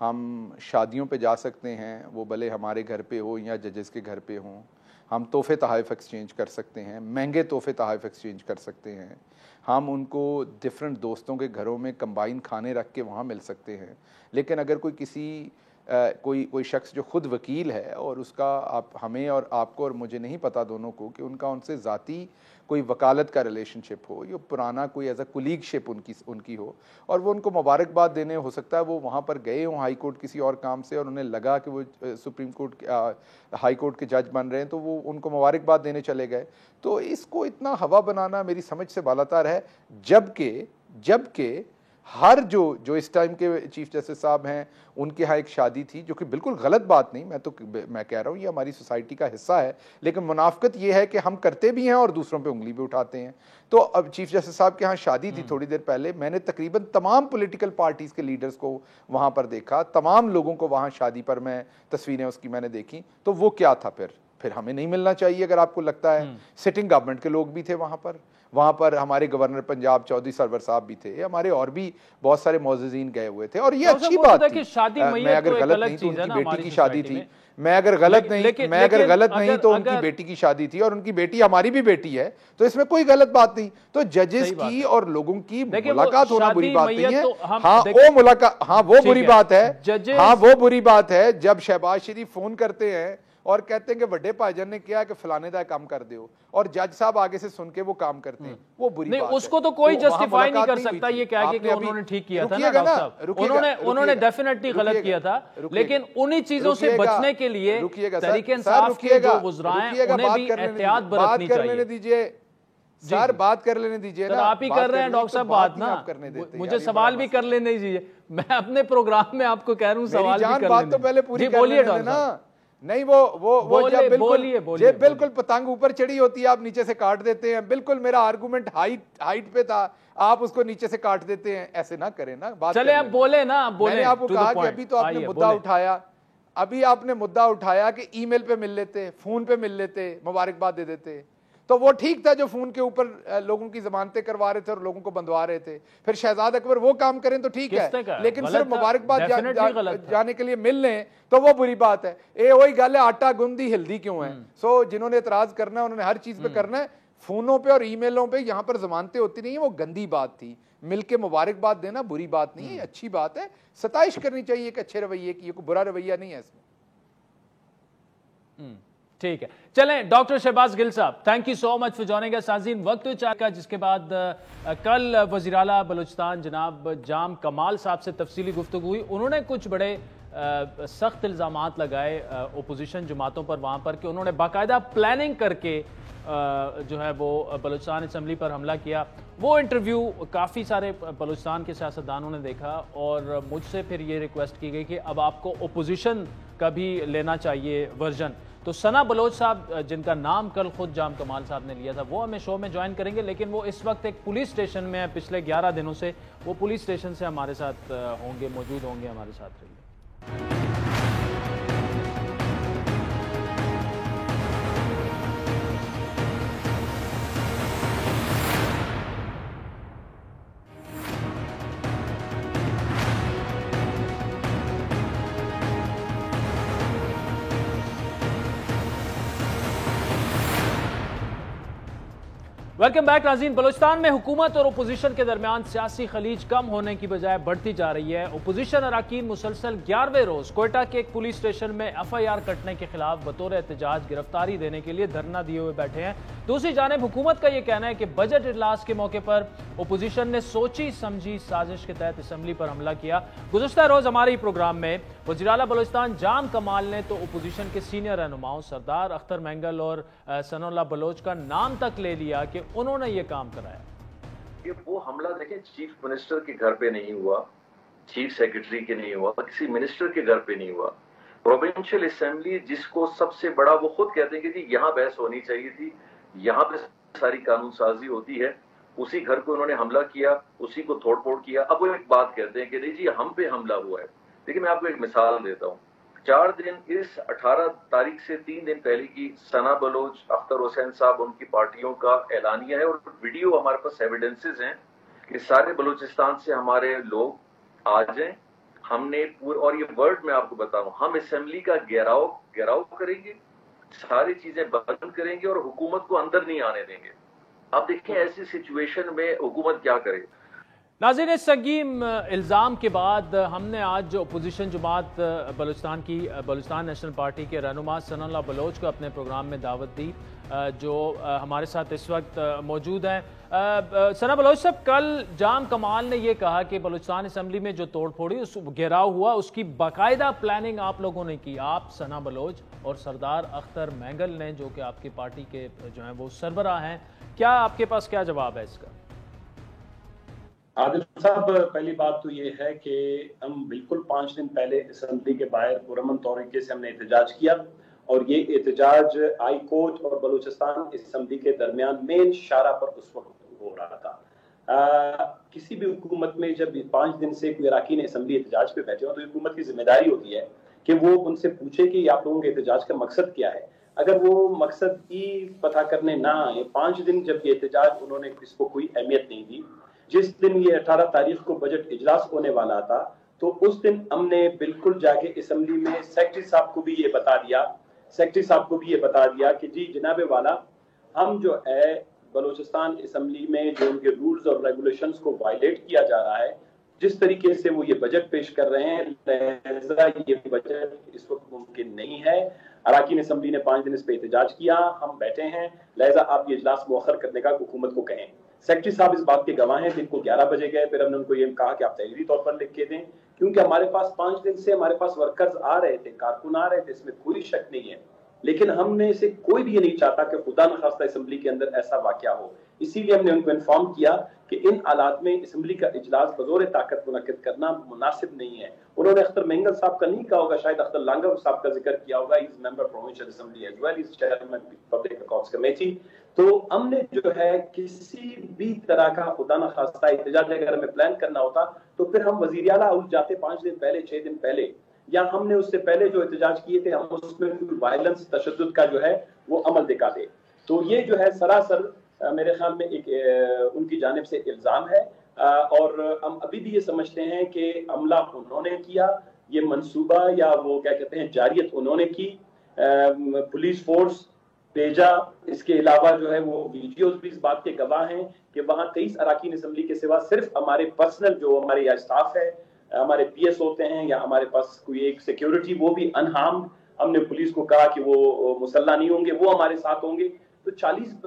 ہم شادیوں پہ جا سکتے ہیں، وہ بھلے ہمارے گھر پہ ہو یا ججز کے گھر پہ ہوں، ہم تحفے تحائف ایکسچینج کر سکتے ہیں، مہنگے تحفے تحائف ایکسچینج کر سکتے ہیں، ہم ان کو ڈفرینٹ دوستوں کے گھروں میں کمبائن کھانے رکھ کے وہاں مل سکتے ہیں. لیکن اگر کوئی شخص جو خود وکیل ہے اور اس کا ہمیں اور آپ کو اور مجھے نہیں پتا دونوں کو کہ ان کا ان سے ذاتی کوئی وکالت کا ریلیشن شپ ہو یا پرانا کوئی ایز اے کولیگ شپ ان کی ہو، اور وہ ان کو مبارکباد دینے، ہو سکتا ہے وہ وہاں پر گئے ہوں ہائی کورٹ کسی اور کام سے اور انہیں لگا کہ وہ سپریم کورٹ ہائی کورٹ کے جج بن رہے ہیں تو وہ ان کو مبارکباد دینے چلے گئے. تو اس کو اتنا ہوا بنانا میری سمجھ سے بالاتر ہے. جبکہ ہر جو اس ٹائم کے چیف جسٹس صاحب ہیں ان کے ہاں ایک شادی تھی، جو کہ بالکل غلط بات نہیں، میں کہہ رہا ہوں یہ ہماری سوسائٹی کا حصہ ہے، لیکن منافقت یہ ہے کہ ہم کرتے بھی ہیں اور دوسروں پہ انگلی بھی اٹھاتے ہیں. تو اب چیف جسٹس صاحب کے ہاں شادی تھی تھوڑی دیر پہلے، میں نے تقریباً تمام پولیٹیکل پارٹیز کے لیڈرز کو وہاں پر دیکھا، تمام لوگوں کو وہاں شادی پر میں تصویریں اس کی میں نے دیکھی. تو وہ کیا تھا پھر ہمیں نہیں ملنا چاہیے اگر آپ کو لگتا ہے. سٹنگ گورنمنٹ کے لوگ بھی تھے وہاں پر ہمارے گورنر پنجاب چودھری سرور صاحب بھی تھے، ہمارے اور بھی بہت سارے معززین گئے ہوئے تھے، اور یہ اچھی بات تھی. میں اگر غلط نہیں تو ان کی بیٹی کی شادی تھی، میں اگر غلط نہیں تو ان کی بیٹی کی شادی تھی، اور ان کی بیٹی ہماری بھی بیٹی ہے، تو اس میں کوئی غلط بات نہیں. تو ججز کی اور لوگوں کی ملاقات ہونا بری بات نہیں ہے. وہ بری بات ہے، وہ بری بات ہے جب شہباز شریف فون کرتے ہیں اور کہتے ہیں کہ بڑے بھائی جان نے کیا کہ فلانے دا کام کر دیو، اور جج صاحب آگے سے سن کے وہ کام کرتے ہیں، وہ بری بات ہے. اس کو تو کوئی جسٹیفائی نہیں کر سکتا یہ کہہ کے کہ انہوں نے ٹھیک کیا تھا نا ڈاکٹر صاحب، انہوں نے ڈیفینیٹلی غلط کیا تھا، لیکن انہی چیزوں سے بچنے کے لیے تحریک انصاف کے جو وزراء ہیں انہیں بھی احتیاط برتنی چاہیے. سر بات کر لینے دیجئے نا. آپ ہی کر رہے ہیں ڈاکٹر صاحب بات نا، مجھے سوال بھی کر لینے دیجئے. میں اپنے پروگرام میں آپ کو کہہ رہا ہوں سوال بھی کر لینے. بات تو پہلے پوری کر لینے نا. نہیں وہ جب بالکل پتنگ اوپر چڑھی ہوتی ہے آپ نیچے سے کاٹ دیتے ہیں. بالکل میرا آرگومنٹ ہائٹ پہ تھا، آپ اس کو نیچے سے کاٹ دیتے ہیں. ایسے نہ کریں نا. چلے آپ بولے نا، میں نے آپ کو کہا کہ ابھی تو آپ نے مدعا اٹھایا، ابھی آپ نے مدعا اٹھایا کہ ای میل پہ مل لیتے، فون پہ مل لیتے، مبارکباد دے دیتے. تو وہ ٹھیک تھا جو فون کے اوپر لوگوں کی ضمانتیں کروا رہے تھے اور لوگوں کو بندوا رہے تھے. پھر شہزاد اکبر وہ کام کریں تو ٹھیک ہے، لیکن صرف مبارکباد جانے کے لیے مل لیں تو وہ بری بات ہے. وہی گل ہے آٹا گندی ہلدی کیوں ہے. سو جنہوں نے اعتراض کرنا ہے انہوں نے ہر چیز پہ کرنا ہے. فونوں پہ اور ای میلوں پہ یہاں پر ضمانتیں ہوتی نہیں ہیں، وہ گندی بات تھی. مل کے مبارکباد دینا بری بات نہیں ہے، اچھی بات ہے. ستائش کرنی چاہیے ایک اچھے رویے کی، کوئی برا رویہ نہیں ہے اس میں. ٹھیک ہے، چلیں ڈاکٹر شہباز گل صاحب، thank you so much for joining us. ناظرین وقت ہو چکا، جس کے بعد کل وزیر اعلیٰ بلوچستان جناب جام کمال صاحب سے تفصیلی گفتگو ہوئی. انہوں نے کچھ بڑے سخت الزامات لگائے اپوزیشن جماعتوں پر وہاں پر کہ انہوں نے باقاعدہ پلاننگ کر کے جو ہے وہ بلوچستان اسمبلی پر حملہ کیا. وہ انٹرویو کافی سارے بلوچستان کے سیاستدانوں نے دیکھا اور مجھ سے پھر یہ ریکویسٹ کی گئی کہ اب آپ کو اپوزیشن کا بھی لینا چاہیے ورژن. تو ثنا بلوچ صاحب جن کا نام کل خود جام کمال صاحب نے لیا تھا وہ ہمیں شو میں جوائن کریں گے، لیکن وہ اس وقت ایک پولیس اسٹیشن میں پچھلے 11 دنوں سے وہ پولیس اسٹیشن سے ہمارے ساتھ موجود ہوں گے، ہمارے ساتھ رہیے. ویلکم بیک ناظرین. بلوچستان میں حکومت اور اپوزیشن کے درمیان سیاسی خلیج کم ہونے کی بجائے بڑھتی جا رہی ہے. اپوزیشن اراکین مسلسل 11ویں روز کوئٹہ کے ایک پولیس اسٹیشن میں FIR کٹنے کے خلاف بطور احتجاج گرفتاری دینے کے لیے دھرنا دیے ہوئے بیٹھے ہیں. دوسری جانب حکومت کا یہ کہنا ہے کہ بجٹ اجلاس کے موقع پر اپوزیشن نے سوچی سمجھی سازش کے تحت اسمبلی پر حملہ کیا. گزشتہ روز ہمارے پروگرام میں وزیر اعلیٰ بلوچستان جام کمال نے تو اپوزیشن کے سینئر رہنماؤں سردار اختر مینگل اور ثنا اللہ بلوچ کا نام تک لے لیا کہ انہوں نے یہ کام کرایا. یہ وہ حملہ دیکھیں چیف منسٹر کے گھر پہ نہیں ہوا، چیف سیکرٹری کے نہیں ہوا، کسی منسٹر کے گھر پہ نہیں ہوا. پروونشل اسمبلی جس کو سب سے بڑا وہ خود کہتے ہیں کہ جی یہاں بحث ہونی چاہیے تھی، یہاں پہ ساری قانون سازی ہوتی ہے، اسی گھر کو انہوں نے حملہ کیا، اسی کو توڑ پھوڑ کیا. اب وہ ایک بات کہتے ہیں کہ نہیں جی ہم پہ حملہ ہوا ہے. دیکھیں میں آپ کو ایک مثال دیتا ہوں. 4 دن اس 18 تاریخ سے 3 دن پہلے کی ثنا بلوچ، اختر حسین صاحب، ان کی پارٹیوں کا اعلانیہ ہے اور ویڈیو ہمارے پاس ایویڈنسز ہیں کہ سارے بلوچستان سے ہمارے لوگ آ جائیں، ہم نے اور یہ ورڈ میں آپ کو بتاؤں، ہم اسمبلی کا گھیراؤ کریں گے، ساری چیزیں بند کریں گے اور حکومت کو اندر نہیں آنے دیں گے. آپ دیکھیں ایسی سچویشن میں حکومت کیا کرے. ناظرین، اس سنگین الزام کے بعد ہم نے آج جو اپوزیشن جماعت بلوچستان نیشنل پارٹی کے رہنما ثناء اللہ بلوچ کو اپنے پروگرام میں دعوت دی، جو ہمارے ساتھ اس وقت موجود ہیں. ثناء بلوچ صاحب، کل جام کمال نے یہ کہا کہ بلوچستان اسمبلی میں جو توڑ پھوڑی گھیراؤ ہوا، اس کی باقاعدہ پلاننگ آپ لوگوں نے کی، آپ ثناء بلوچ اور سردار اختر مینگل نے، جو کہ آپ کی پارٹی کے جو ہیں وہ سربراہ ہیں. کیا آپ کے پاس کیا جواب ہے اس کا؟ عادل صاحب، پہلی بات تو یہ ہے کہ ہم بالکل 5 دن پہلے اسمبلی کے باہر پرامن طریقے سے ہم نے احتجاج کیا، اور یہ احتجاج ہائی کورٹ اور بلوچستان اسمبلی کے درمیان مین شارہ پر اس وقت ہو رہا تھا. کسی بھی حکومت میں جب 5 دن سے کوئی اراکین اسمبلی احتجاج پہ بیٹھے ہوں تو حکومت کی ذمہ داری ہوتی ہے کہ وہ ان سے پوچھے کہ آپ لوگوں کے احتجاج کا مقصد کیا ہے. اگر وہ مقصد ہی پتہ کرنے نہ آئے، 5 دن جب یہ احتجاج انہوں نے اس کو کوئی اہمیت نہیں دی. جس دن یہ 18 تاریخ کو بجٹ اجلاس ہونے والا تھا تو اس دن ہم نے بالکل جا کے اسمبلی میں سیکرٹری صاحب کو بھی یہ بتا دیا کہ جی جناب والا، ہم جو ہے بلوچستان اسمبلی میں جو ان کے رولز اور ریگولیشنز کو وائلیٹ کیا جا رہا ہے، جس طریقے سے وہ یہ بجٹ پیش کر رہے ہیں، لہذا یہ بجٹ اس وقت ممکن نہیں ہے. اراکین اسمبلی نے 5 دن اس پہ احتجاج کیا، ہم بیٹھے ہیں، لہذا آپ یہ اجلاس مؤخر کرنے کا حکومت کو کہیں. سیکرٹری صاحب اس بات کے گواہ ہیں. دن کو 11 بجے گئے، پھر ہم نے ان کو یہ کہا کہ آپ تحریری طور پر لکھ کے دیں، کیونکہ ہمارے پاس 5 دن سے ہمارے پاس ورکرز آ رہے تھے، کارکن آ رہے تھے، اس میں کوئی شک نہیں ہے، لیکن ہم نے اسے کوئی بھی یہ نہیں چاہتا کہ خدا نخواستہ اسمبلی کے اندر ایسا واقعہ ہو. اسی لیے ہم نے ان کو انفارم کیا کہ ان حالات میں اسمبلی کا اجلاس بزور طاقت منعقد کرنا مناسب نہیں ہے. انہوں نے اختر مینگل صاحب کا نہیں کہا ہوگا، شاید اختر لانگا صاحب کا ذکر کیا ہوگا. ہی از ممبر پروونشل اسمبلی ایز ویل، ہی از چیئرمین پبلک اکاؤنٹس کمیٹی. تو ہم نے جو ہے کسی بھی طرح کا خدا نخواستہ احتجاج اگر ہمیں پلان کرنا ہوتا تو پھر ہم وزیر اعلیٰ ہاؤس جاتے 5 دن پہلے، 6 دن پہلے، یا ہم نے اس سے پہلے جو احتجاج کیے تھے ہم اس میں وائلنس، تشدد کا جو ہے وہ عمل دکھاتے. تو یہ جو ہے سراسر میرے خیال میں ایک ان کی جانب سے الزام ہے، اور ہم ابھی بھی یہ سمجھتے ہیں کہ عملہ انہوں نے کیا، یہ منصوبہ یا وہ کیا کہتے ہیں جاریت انہوں نے کی، پولیس فورس بھیجا. اس کے علاوہ جو ہے وہ ویڈیوز بھی اس بات کے گواہ ہیں کہ وہاں 23 اراکین اسمبلی کے سوا صرف ہمارے پرسنل جو ہمارے یا اسٹاف ہے، ہمارے پی ایس ہوتے ہیں یا ہمارے پاس کوئی ایک سیکیورٹی، وہ بھی انہارمڈ. ہم نے پولیس کو کہا کہ وہ مسلح نہیں ہوں گے، وہ ہمارے ساتھ ہوں گے. تو 40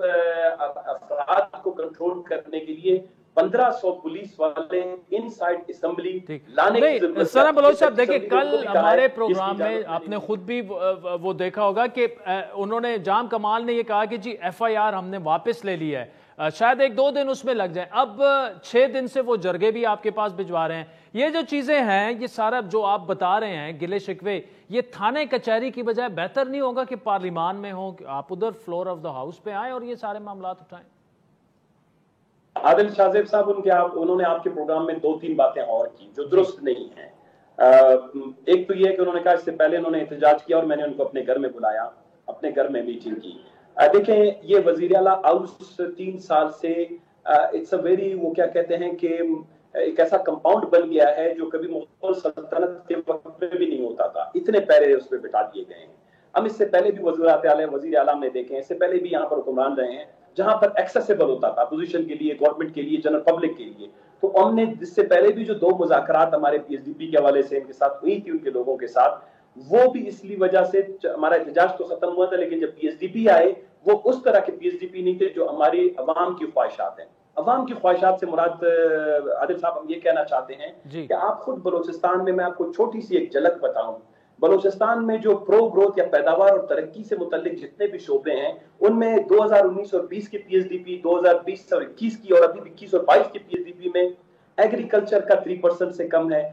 افراد کو کنٹرول کرنے کے لیے 1500 پولیس والے ان سائڈ اسمبلی لانے کی ضرورت ہے. ثناء بلوچ صاحب دیکھیں، کل ہمارے پروگرام میں آپ نے خود بھی وہ دیکھا ہوگا کہ انہوں نے، جام کمال نے یہ کہا کہ جی ایف آئی آر ہم نے واپس لے لی ہے، شاید 1-2 دن اس میں لگ جائیں. اب 6 دن سے وہ جرگے بھی آپ کے پاس بھجوا رہے ہیں. یہ جو چیزیں ہیں، یہ سارا جو آپ بتا رہے ہیں گلے شکوے، یہ تھانے کچہری کی بجائے بہتر نہیں ہوگا کہ پارلیمان میں ہوں، آپ ادھر فلور آف دا ہاؤس پہ آئیں اور یہ سارے معاملات اٹھائیں؟ عادل شاہ زیب صاحب، انہوں نے آپ کے پروگرام میں 2-3 باتیں اور کی جو درست نہیں ہیں. ایک تو یہ ہے کہ انہوں نے کہا اس سے پہلے انہوں نے احتجاج کیا اور میں نے ان کو اپنے گھر میں بلایا، اپنے گھر میں میٹنگ کی. دیکھیں، یہ وزیر اعلیٰ ہاؤس 3 سال سے اٹس اے ویری، وہ کیا کہتے ہیں کہ ایک ایسا کمپاؤنڈ بن گیا ہے جو کبھی مغل سلطنت کے وقت میں بھی نہیں ہوتا تھا. اتنے پیرے اس پہ بٹھا دیے گئے ہیں. ہم اس سے پہلے بھی وزیر اعلیٰ نے دیکھے ہیں، اس سے پہلے بھی یہاں پر حکمران رہے ہیں جہاں پر ایکسیسیبل ہوتا تھا اپوزیشن کے لیے، گورنمنٹ کے لیے، جنرل پبلک کے لیے. تو ہم نے اس سے پہلے بھی جو 2 مذاکرات ہمارے پی ایس ڈی پی کے حوالے سے ان کے ساتھ ہوئی تھی، ان کے لوگوں کے ساتھ، وہ بھی اس لیے وجہ سے ہمارا احتجاج تو ختم ہوا تھا، لیکن جب پی ایس ڈی پی آئے وہ اس طرح کے پی ایس ڈی پی نہیں تھے جو ہماری عوام کی خواہشات ہیں. عوام کی خواہشات سے مراد عادل صاحب ہم یہ کہنا چاہتے ہیں کہ آپ خود بلوچستان میں آپ کو چھوٹی سی ایک جھلک بتاؤں، بلوچستان میں جو پرو گروتھ یا پیداوار اور ترقی سے متعلق جتنے بھی شعبے ہیں، ان میں 2019 اور 20 کی پی ایس ڈی پی، 2020 اور 21 کی، اور ابھی 21 اور 22 کی پی ایس ڈی پی میں ایگریکلچر کا 3% سے کم ہے.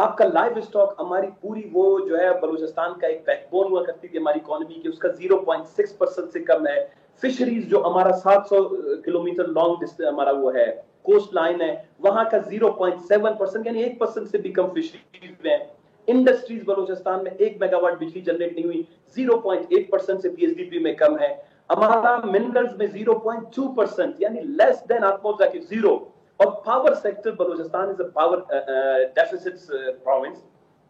آپ کا لائف اسٹاک، ہماری پوری وہ جو ہے بلوچستان کا ایک بیک بون ہوا کرتی تھی ہماری اکانومی کی، اس کا 0.6% سے کم ہے. فشریز جو ہمارا 700 کلومیٹر لانگ ہمارا وہ ہے کوسٹ لائن ہے، وہاں کا 0.7%، یعنی 1% سے بھی کم فشریز ہیں. انڈسٹریز بلوچستان میں 1 میگا واٹ بجلی جنریٹ نہیں ہوئی، 0.8% سے پی ایس ڈی پی میں کم ہے. ہمارا منرلز میں 0.2%، یعنی لیس دین آلموسٹ زیرو. اور power sector Balochistan is a power deficits province.